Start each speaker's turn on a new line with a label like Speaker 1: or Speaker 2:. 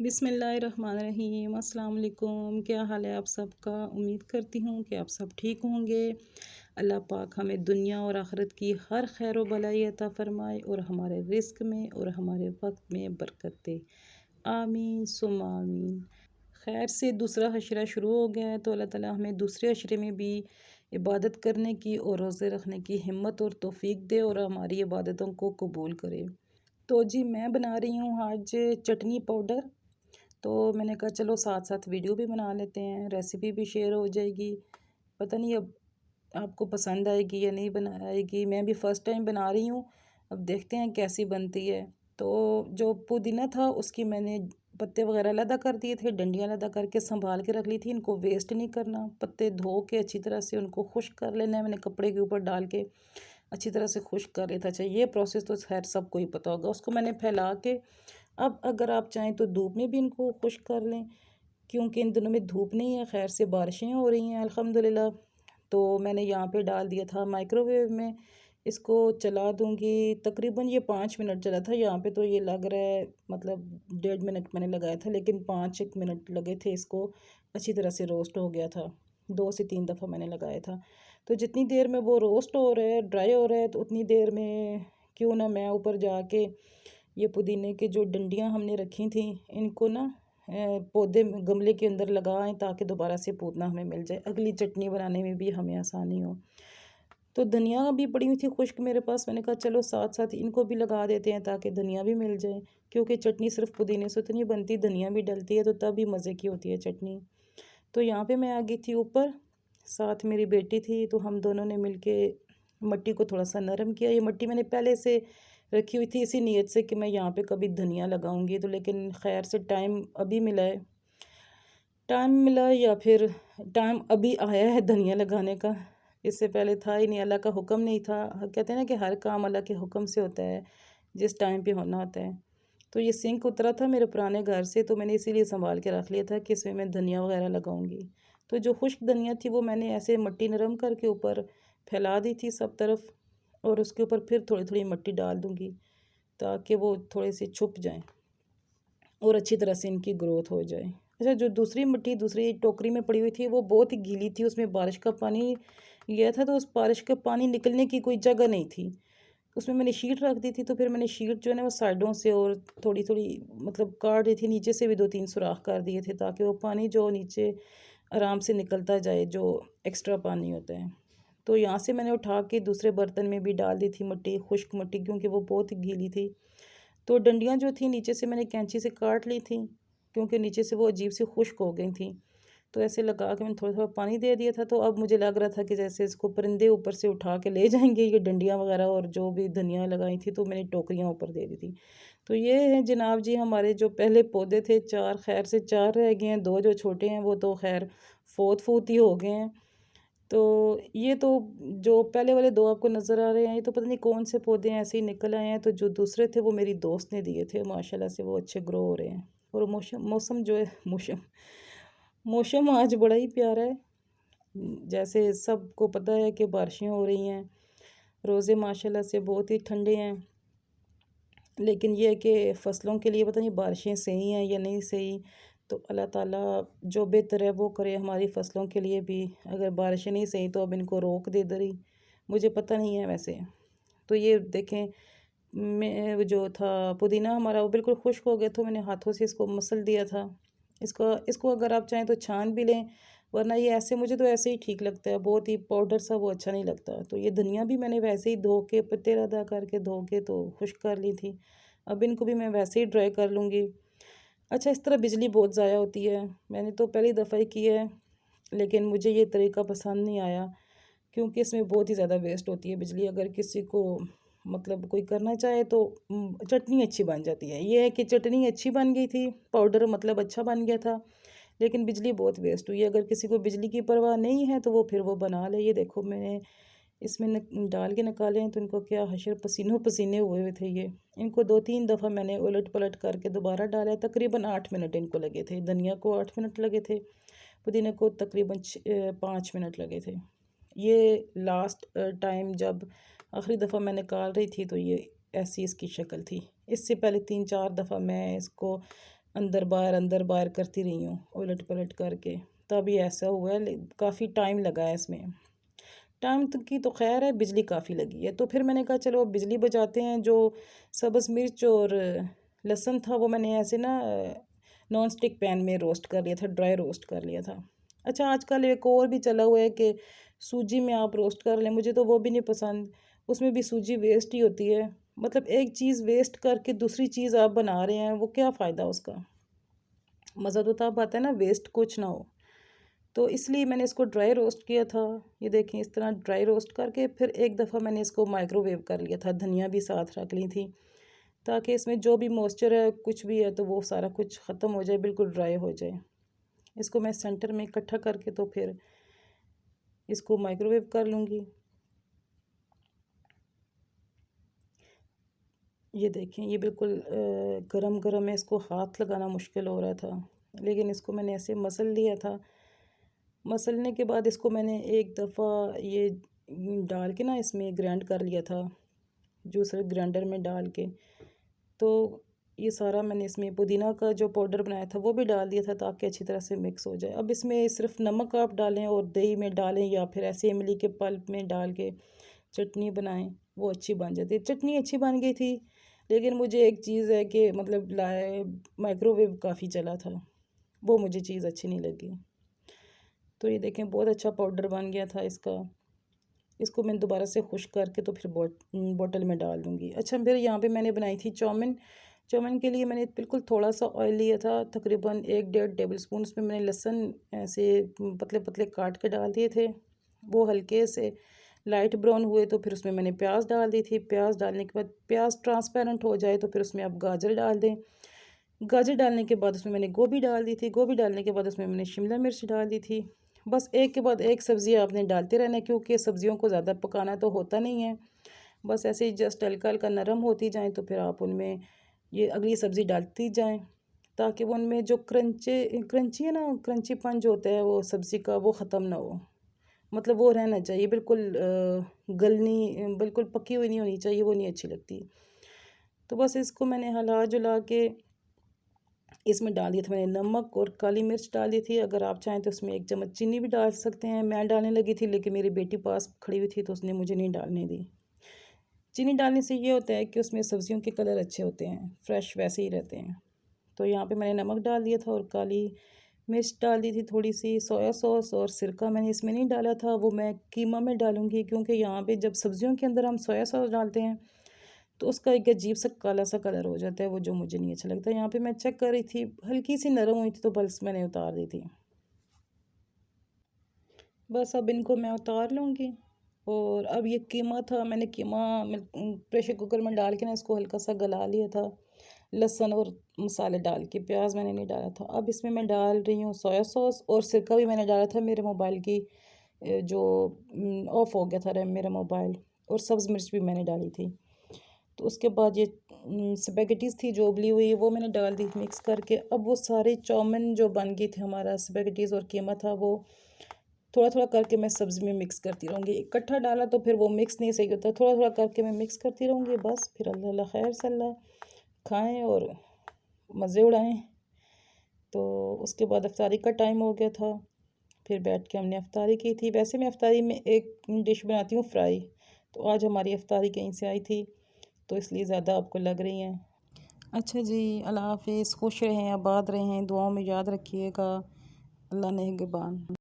Speaker 1: बिस्मिल्लाहिर्रहमानिर्रहीम अस्सलाम वालेकुम। क्या हाल है आप सबका? उम्मीद करती हूँ कि आप सब ठीक होंगे। अल्लाह पाक हमें दुनिया और आखिरत की हर खैर व भलाई अता फ़रमाए और हमारे रिज़्क में और हमारे वक्त में बरकत दे। आमीन सुम्मा आमीन। खैर से दूसरा हशरा शुरू हो गया है, तो अल्लाह ताला हमें दूसरे हशरे में भी इबादत करने की और रोज़े रखने की हिम्मत और तौफ़ीक दे और हमारी इबादतों को कबूल करे। तो जी मैं बना रही हूँ आज चटनी पाउडर। तो मैंने कहा चलो साथ साथ वीडियो भी बना लेते हैं, रेसिपी भी शेयर हो जाएगी। पता नहीं अब आपको पसंद आएगी या नहीं बना आएगी। मैं भी फ़र्स्ट टाइम बना रही हूँ, अब देखते हैं कैसी बनती है। तो जो पुदीना था उसकी मैंने पत्ते वगैरह अलग कर दिए थे, डंडियाँ अलग करके संभाल के रख ली थी। इनको वेस्ट नहीं करना, पत्ते धो के अच्छी तरह से उनको खुश्क कर लेना है। मैंने कपड़े के ऊपर डाल के अच्छी तरह से खुश्क कर लेता। अच्छा, ये प्रोसेस तो खैर सबको ही पता होगा। उसको मैंने फैला के अब अगर आप चाहें तो धूप में भी इनको खुश्क कर लें, क्योंकि इन दिनों में धूप नहीं है, खैर से बारिशें हो रही हैं अल्हम्दुलिल्लाह। तो मैंने यहाँ पे डाल दिया था माइक्रोवेव में। इसको चला दूँगी, तकरीबन ये 5 मिनट चला था। यहाँ पे तो ये लग रहा है मतलब 1.5 मिनट मैंने लगाया था, लेकिन 5 एक मिनट लगे थे। इसको अच्छी तरह से रोस्ट हो गया था। 2 से 3 दफ़ा मैंने लगाया था। तो जितनी देर में वो रोस्ट हो रहा है, ड्राई हो रहा है, तो उतनी देर में क्यों ना मैं ऊपर जाके ये पुदीने की जो डंडियाँ हमने रखी थी इनको ना पौधे में गमले के अंदर लगाएं, ताकि दोबारा से पुदीना हमें मिल जाए, अगली चटनी बनाने में भी हमें आसानी हो। तो धनिया भी पड़ी हुई थी खुश्क मेरे पास। मैंने कहा चलो साथ साथ इनको भी लगा देते हैं ताकि धनिया भी मिल जाए, क्योंकि चटनी सिर्फ पुदीने से तो नहीं बनती, धनिया भी डलती है तो तब भी मज़े की होती है चटनी। तो यहाँ पे मैं आ गई थी ऊपर, साथ मेरी बेटी थी, तो हम दोनों ने मिलके मट्टी को थोड़ा सा नरम किया। ये मट्टी मैंने पहले से रखी हुई थी इसी नीयत से कि मैं यहाँ पे कभी धनिया लगाऊंगी, तो लेकिन खैर से टाइम अभी मिला है, टाइम मिला या फिर टाइम अभी आया है धनिया लगाने का। इससे पहले था ही नहीं, अल्लाह का हुक्म नहीं था। कहते हैं ना कि हर काम अल्लाह के हुक्म से होता है, जिस टाइम पे होना होता है। तो ये सिंक उतरा था मेरे पुराने घर से, तो मैंने इसीलिए संभाल के रख लिया था कि इसमें मैं धनिया वगैरह लगाऊंगी। तो जो खुश्क धनिया थी वो मैंने ऐसे मट्टी नरम करके ऊपर फैला दी थी सब तरफ, और उसके ऊपर फिर थोड़ी थोड़ी मिट्टी डाल दूंगी ताकि वो थोड़े से छुप जाएं और अच्छी तरह से इनकी ग्रोथ हो जाए। अच्छा, जो दूसरी मिट्टी दूसरी टोकरी में पड़ी हुई थी वो बहुत ही गीली थी, उसमें बारिश का पानी गया था, तो उस बारिश का पानी निकलने की कोई जगह नहीं थी। उसमें मैंने शीट रख दी थी, तो फिर मैंने शीट जो है ना वो साइडों से और थोड़ी थोड़ी मतलब काट दी थी, नीचे से भी 2-3 सुराख कर दिए थे ताकि वो पानी जो नीचे आराम से निकलता जाए, जो एक्स्ट्रा पानी होता है। तो यहाँ से मैंने उठा के दूसरे बर्तन में भी डाल दी थी मिट्टी, खुश्क मिट्टी, क्योंकि वो बहुत ही गीली थी। तो डंडियाँ जो थी नीचे से मैंने कैंची से काट ली थी, क्योंकि नीचे से वो अजीब सी खुश्क हो गई थी। तो ऐसे लगा के मैंने थोड़ा थोड़ा पानी दे दिया था। तो अब मुझे लग रहा था कि जैसे इसको परिंदे ऊपर से उठा के ले जाएंगे ये डंडियाँ वगैरह, और जो भी धनिया लगाई थी तो मैंने टोकरियाँ ऊपर दे दी थी। तो ये है जनाब जी हमारे जो पहले पौधे थे 4, खैर से 4 रह गए हैं, 2 जो छोटे हैं वो तो खैर फोत फूत ही हो गए हैं। तो ये तो जो पहले वाले 2 आपको नज़र आ रहे हैं, ये तो पता नहीं कौन से पौधे हैं, ऐसे ही निकल आए हैं। तो जो दूसरे थे वो मेरी दोस्त ने दिए थे, माशाल्लाह से वो अच्छे ग्रो हो रहे हैं। और मौसम मौसम जो है मौसम मौसम आज बड़ा ही प्यारा है। जैसे सबको पता है कि बारिशें हो रही हैं, रोज़े माशाल्लाह से बहुत ही ठंडे हैं, लेकिन ये है कि फ़सलों के लिए पता नहीं बारिशें सही हैं या नहीं सही। तो अल्लाह ताला जो बेहतर है वो करे हमारी फ़सलों के लिए भी। अगर बारिशें नहीं सही तो अब इनको रोक दे इधर ही, मुझे पता नहीं है वैसे। तो ये देखें, मैं वो जो था पुदीना हमारा वो बिल्कुल खुश्क हो गया, तो मैंने हाथों से इसको मसल दिया था। इसको इसको अगर आप चाहें तो छान भी लें, वरना ये ऐसे, मुझे तो ऐसे ही ठीक लगता है, बहुत ही पाउडर सा वो अच्छा नहीं लगता। तो ये धनिया भी मैंने वैसे ही धो के पत्ते अदा करके धो के तो खुश्क कर ली थी। अब इनको भी मैं वैसे ही ड्राई कर लूँगी। अच्छा, इस तरह बिजली बहुत ज़ाया होती है, मैंने तो पहली दफ़ा ही की है, लेकिन मुझे ये तरीका पसंद नहीं आया, क्योंकि इसमें बहुत ही ज़्यादा वेस्ट होती है बिजली। अगर किसी को मतलब कोई करना चाहे तो चटनी अच्छी बन जाती है। ये है कि चटनी अच्छी बन गई थी, पाउडर मतलब अच्छा बन गया था, लेकिन बिजली बहुत वेस्ट हुई। अगर किसी को बिजली की परवाह नहीं है तो वो फिर वो बना ले। ये देखो मैंने इसमें डाल के निकाले हैं, तो इनको क्या हशर पसीनों पसीने हुए हुए थे ये। इनको 2-3 दफ़ा मैंने उलट पलट करके दोबारा डाला है। तकरीबन 8 मिनट इनको लगे थे, धनिया को 8 मिनट लगे थे, पुदीने को तकरीबन 5 मिनट लगे थे। ये लास्ट टाइम जब आखिरी दफ़ा मैं निकाल रही थी तो ये ऐसी इसकी शक्ल थी। इससे पहले 3-4 दफ़ा मैं इसको अंदर बाहर करती रही हूँ उलट पलट करके, तभी ऐसा हुआ है। काफ़ी टाइम लगा है इसमें। टाइम तो की तो खैर है, बिजली काफ़ी लगी है, तो फिर मैंने कहा चलो अब बिजली बचाते हैं। जो सब्ज़ मिर्च और लहसुन था वो मैंने ऐसे ना नॉन स्टिक पैन में रोस्ट कर लिया था, ड्राई रोस्ट कर लिया था। अच्छा, आजकल एक और भी चला हुआ है कि सूजी में आप रोस्ट कर लें, मुझे तो वो भी नहीं पसंद। उसमें भी सूजी वेस्ट ही होती है। मतलब एक चीज़ वेस्ट करके दूसरी चीज़ आप बना रहे हैं, वो क्या फ़ायदा उसका। मज़ा तो तब आता है ना, वेस्ट कुछ ना हो। तो इसलिए मैंने इसको ड्राई रोस्ट किया था। ये देखें, इस तरह ड्राई रोस्ट करके फिर एक दफ़ा मैंने इसको माइक्रोवेव कर लिया था। धनिया भी साथ रख ली थी, ताकि इसमें जो भी मॉइस्चर है कुछ भी है तो वो सारा कुछ ख़त्म हो जाए, बिल्कुल ड्राई हो जाए। इसको मैं सेंटर में इकट्ठा करके तो फिर इसको माइक्रोवेव कर लूँगी। ये देखें, ये बिल्कुल गरम गरम है, इसको हाथ लगाना मुश्किल हो रहा था, लेकिन इसको मैंने ऐसे मसल लिया था। मसलने के बाद इसको मैंने एक दफ़ा ये डाल के ना इसमें ग्राइंड कर लिया था, जूसर ग्राइंडर में डाल के। तो ये सारा मैंने इसमें पुदीना का जो पाउडर बनाया था वो भी डाल दिया था, ताकि अच्छी तरह से मिक्स हो जाए। अब इसमें सिर्फ नमक आप डालें और दही में डालें, या फिर ऐसे इमली के पल्प में डाल के चटनी बनाएं, वो अच्छी बन जाती है। चटनी अच्छी बन गई थी, लेकिन मुझे एक चीज़ है कि मतलब लाए माइक्रोवेव काफ़ी चला था, वो मुझे चीज़ अच्छी नहीं लगी। तो ये देखें, बहुत अच्छा पाउडर बन गया था इसका। इसको मैं दोबारा से खुश करके तो फिर बॉटल में डाल दूँगी। अच्छा, फिर यहाँ पे मैंने बनाई थी चाउमीन। चाउमीन के लिए मैंने बिल्कुल थोड़ा सा ऑयल लिया था, तकरीबन 1 डेढ़ टेबल स्पून। उसमें मैंने लहसुन ऐसे पतले पतले काट के डाल दिए थे। वो हल्के से लाइट ब्राउन हुए तो फिर उसमें मैंने प्याज डाल दी थी। प्याज डालने के बाद प्याज ट्रांसपेरेंट हो जाए तो फिर उसमें आप गाजर डाल दें। गाजर डालने के बाद उसमें मैंने गोभी डाल दी थी। गोभी डालने के बाद उसमें मैंने शिमला मिर्च डाल दी थी। बस एक के बाद एक सब्ज़ी आपने डालते रहना है, क्योंकि सब्ज़ियों को ज़्यादा पकाना तो होता नहीं है। बस ऐसे ही जस्ट हल्का हल्का नरम होती जाएँ तो फिर आप उनमें ये अगली सब्ज़ी डालती जाएँ, ताकि वो उनमें जो क्रंची है ना, क्रंचीपन जो होता है वो सब्ज़ी का, वो ख़त्म ना हो। मतलब वो रहना चाहिए बिल्कुल, गलनी बिल्कुल पकी हुई नहीं होनी चाहिए, वो नहीं अच्छी लगती। तो बस इसको मैंने हिला जुला के इसमें डाल दिया था मैंने नमक और काली मिर्च डाल दी थी। अगर आप चाहें तो उसमें 1 चम्मच चीनी भी डाल सकते हैं। मैं डालने लगी थी, लेकिन मेरी बेटी पास खड़ी हुई थी तो उसने मुझे नहीं डालने दी। चीनी डालने से ये होता है कि उसमें सब्जियों के कलर अच्छे होते हैं, फ्रेश वैसे ही रहते हैं। तो यहाँ पे मैंने नमक डाल दिया था और काली मिर्च डाल दी थी थोड़ी सी। सोया सॉस और सिरका मैंने इसमें नहीं डाला था, वो मैं कीमा में डालूँगी, क्योंकि यहाँ पे जब सब्जियों के अंदर हम सोया सॉस डालते हैं तो उसका एक अजीब सा काला सा कलर हो जाता है, वो जो मुझे नहीं अच्छा लगता। यहाँ पे मैं चेक कर रही थी, हल्की सी नरम हुई थी तो बस मैंने उतार दी थी। बस अब इनको मैं उतार लूँगी। और अब ये कीमा था, मैंने कीमा प्रेशर कुकर में डाल के ना इसको हल्का सा गला लिया था, लहसुन और मसाले डाल के। प्याज मैंने नहीं डाला था। अब इसमें मैं डाल रही हूँ सोया सॉस, और सिरका भी मैंने डाला था। मेरे मोबाइल की जो ऑफ हो गया था रैम मेरा मोबाइल। और सब्ज़ मिर्च भी मैंने डाली थी। तो उसके बाद ये स्पैगेटीज़ थी जो उबली हुई, वो मैंने डाल दी मिक्स करके। अब वो सारे चाउमीन जो बन गई थी, हमारा स्पैगेटीज़ और कीमा था, वो थोड़ा थोड़ा करके मैं सब्ज़ी में मिक्स करती रहूँगी। इकट्ठा डाला तो फिर वो मिक्स नहीं सही होता, थोड़ा थोड़ा करके मैं मिक्स करती रहूँगी। बस फिर अल्लाह खैर सल्ला, खाएँ और मज़े उड़ाएँ। तो उसके बाद अफ्तारी का टाइम हो गया था, फिर बैठ के हमने अफ्तारी की थी। वैसे मैं अफ्तारी में एक डिश बनाती हूँ फ्राई, तो आज हमारी अफ्तारी कहीं से आई थी, तो इसलिए ज़्यादा आपको लग रही हैं। अच्छा जी, अल्लाह हाफ़िज़, खुश रहें, आबाद रहें, दुआओं में याद रखिएगा। अल्लाह नेगहबान।